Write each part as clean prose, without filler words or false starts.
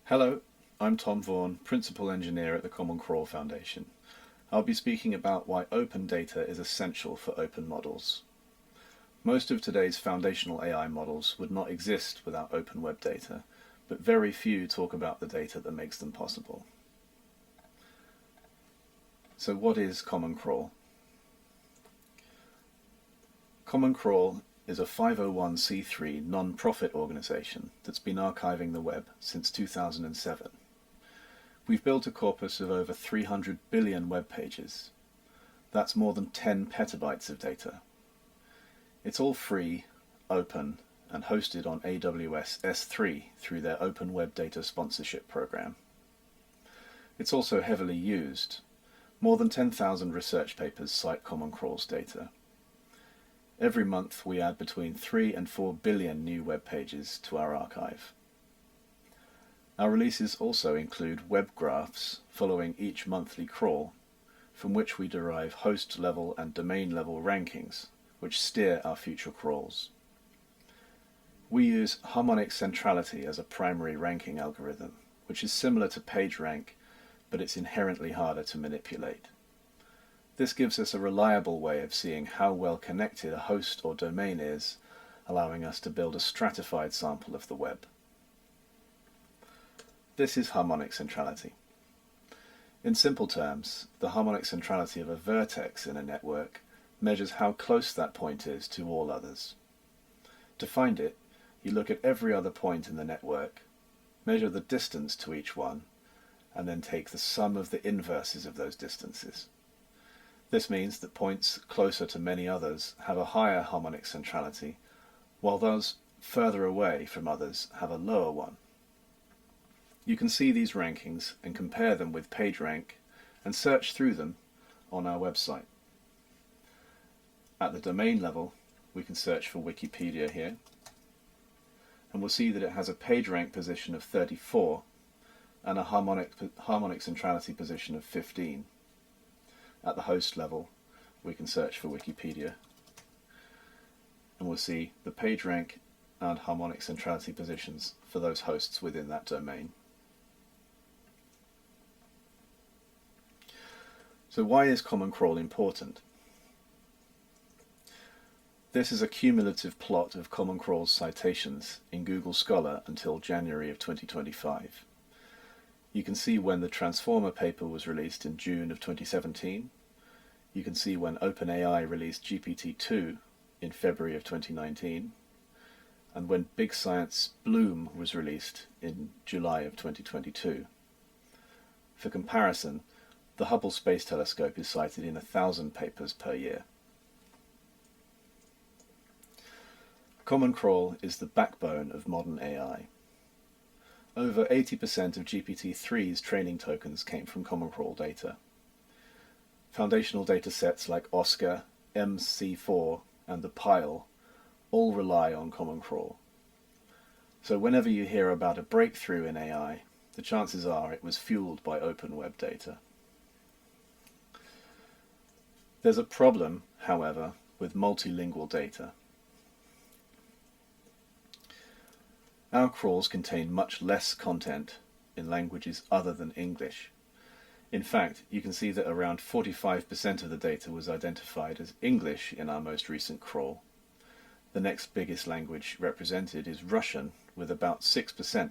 Hello, I'm Tom Vaughn, Principal Engineer at the Common Crawl Foundation. I'll be speaking about why open data is essential for open models. Most of today's foundational AI models would not exist without open web data, but very few talk about the data that makes them possible. So what is Common Crawl? Common Crawl is a 501c3 non-profit organization that's been archiving the web since 2007. We've built a corpus of over 300 billion web pages. That's more than 10 petabytes of data. It's all free, open, and hosted on AWS S3 through their Open Web Data Sponsorship program. It's also heavily used. More than 10,000 research papers cite Common Crawl's data. Every month we add between 3 and 4 billion new web pages to our archive. Our releases also include web graphs following each monthly crawl, from which we derive host-level and domain-level rankings, which steer our future crawls. We use harmonic centrality as a primary ranking algorithm, which is similar to PageRank, but it's inherently harder to manipulate. This gives us a reliable way of seeing how well connected a host or domain is, allowing us to build a stratified sample of the web. This is harmonic centrality. In simple terms, the harmonic centrality of a vertex in a network measures how close that point is to all others. To find it, you look at every other point in the network, measure the distance to each one, and then take the sum of the inverses of those distances. This means that points closer to many others have a higher harmonic centrality, while those further away from others have a lower one. You can see these rankings and compare them with PageRank and search through them on our website. At the domain level, we can search for Wikipedia here, and we'll see that it has a PageRank position of 34 and a harmonic centrality position of 15. At the host level, we can search for Wikipedia, and we'll see the PageRank and harmonic centrality positions for those hosts within that domain. So why is Common Crawl important? This is a cumulative plot of Common Crawl's citations in Google Scholar until January of 2025. You can see when the Transformer paper was released in June of 2017. You can see when OpenAI released GPT-2 in February of 2019, and when Big Science Bloom was released in July of 2022. For comparison, the Hubble Space Telescope is cited in 1,000 papers per year. Common Crawl is the backbone of modern AI. Over 80% of GPT-3's training tokens came from Common Crawl data. Foundational data sets like Oscar, MC4, and the Pile all rely on Common Crawl. So whenever you hear about a breakthrough in AI, the chances are it was fueled by open web data. There's a problem, however, with multilingual data. Our crawls contain much less content in languages other than English. In fact, you can see that around 45% of the data was identified as English in our most recent crawl. The next biggest language represented is Russian with about 6%,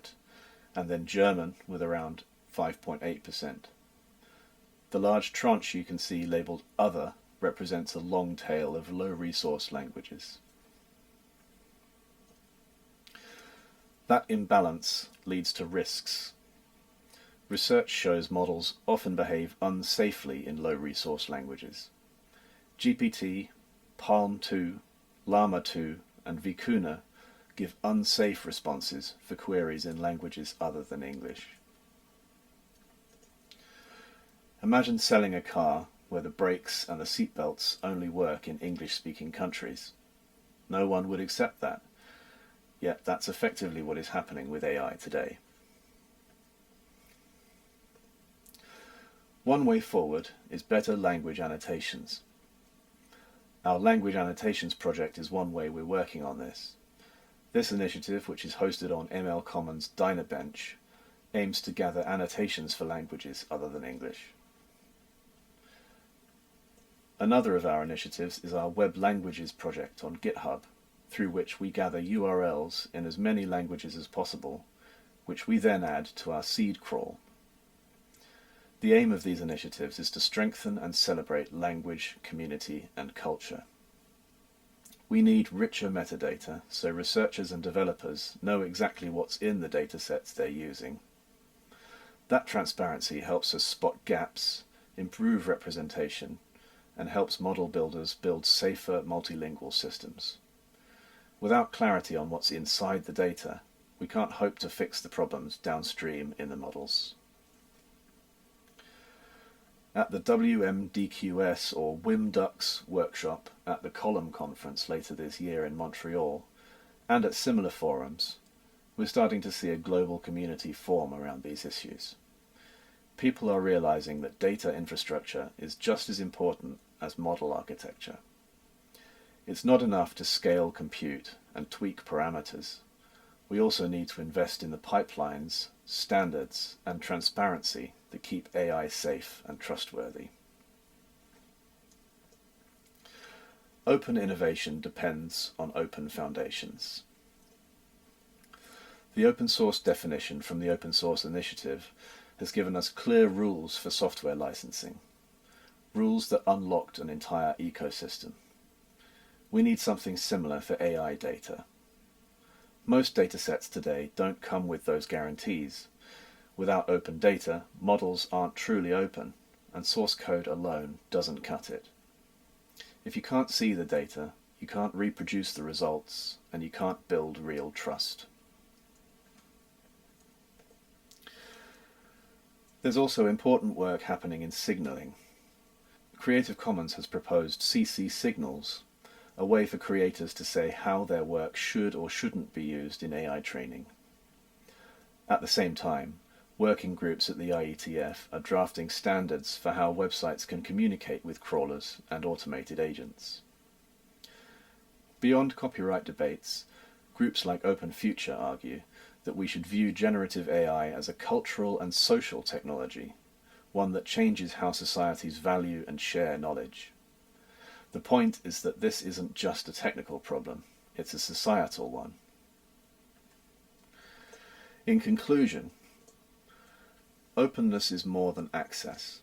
and then German with around 5.8%. The large tranche you can see labelled Other represents a long tail of low-resource languages. That imbalance leads to risks. Research shows models often behave unsafely in low-resource languages. GPT, Palm 2, Llama 2, and Vicuna give unsafe responses for queries in languages other than English. Imagine selling a car where the brakes and the seatbelts only work in English-speaking countries. No one would accept that. Yet that's effectively what is happening with AI today. One way forward is better language annotations. Our language annotations project is one way we're working on this. This initiative, which is hosted on ML Commons Dynabench, aims to gather annotations for languages other than English. Another of our initiatives is our Web Languages project on GitHub, through which we gather URLs in as many languages as possible, which we then add to our seed crawl. The aim of these initiatives is to strengthen and celebrate language, community, and culture. We need richer metadata so researchers and developers know exactly what's in the datasets they're using. That transparency helps us spot gaps, improve representation, and helps model builders build safer multilingual systems. Without clarity on what's inside the data, we can't hope to fix the problems downstream in the models. At the WMDQS or WIMDUX workshop at the Column conference later this year in Montreal, and at similar forums, we're starting to see a global community form around these issues. People are realizing that data infrastructure is just as important as model architecture. It's not enough to scale compute and tweak parameters. We also need to invest in the pipelines, standards, and transparency that keep AI safe and trustworthy. Open innovation depends on open foundations. The open source definition from the Open Source Initiative has given us clear rules for software licensing, rules that unlocked an entire ecosystem. We need something similar for AI data. Most datasets today don't come with those guarantees. Without open data, models aren't truly open, and source code alone doesn't cut it. If you can't see the data, you can't reproduce the results, and you can't build real trust. There's also important work happening in signaling. Creative Commons has proposed CC signals, a way for creators to say how their work should or shouldn't be used in AI training. At the same time, working groups at the IETF are drafting standards for how websites can communicate with crawlers and automated agents. Beyond copyright debates, groups like Open Future argue that we should view generative AI as a cultural and social technology, one that changes how societies value and share knowledge. The point is that this isn't just a technical problem, it's a societal one. In conclusion, openness is more than access.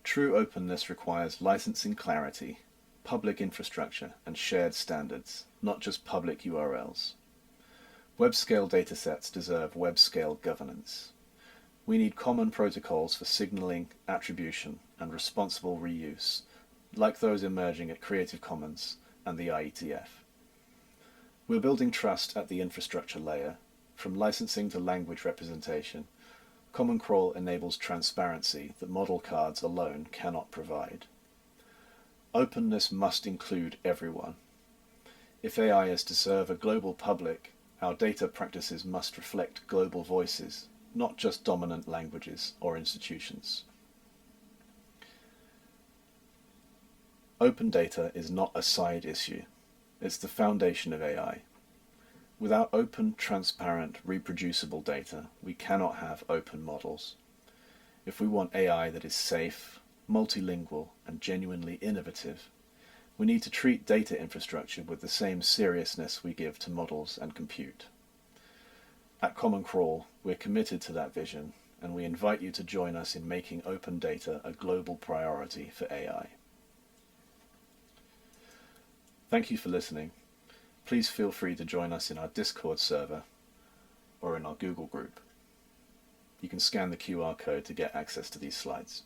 True openness requires licensing clarity, public infrastructure, and shared standards, not just public URLs. Web-scale datasets deserve web-scale governance. We need common protocols for signaling, attribution, and responsible reuse, like those emerging at Creative Commons and the IETF. We're building trust at the infrastructure layer, from licensing to language representation. Common Crawl enables transparency that model cards alone cannot provide. Openness must include everyone. If AI is to serve a global public, our data practices must reflect global voices, not just dominant languages or institutions. Open data is not a side issue. It's the foundation of AI. Without open, transparent, reproducible data, we cannot have open models. If we want AI that is safe, multilingual, and genuinely innovative, we need to treat data infrastructure with the same seriousness we give to models and compute. At Common Crawl, we're committed to that vision, and we invite you to join us in making open data a global priority for AI. Thank you for listening. Please feel free to join us in our Discord server or in our Google group. You can scan the QR code to get access to these slides.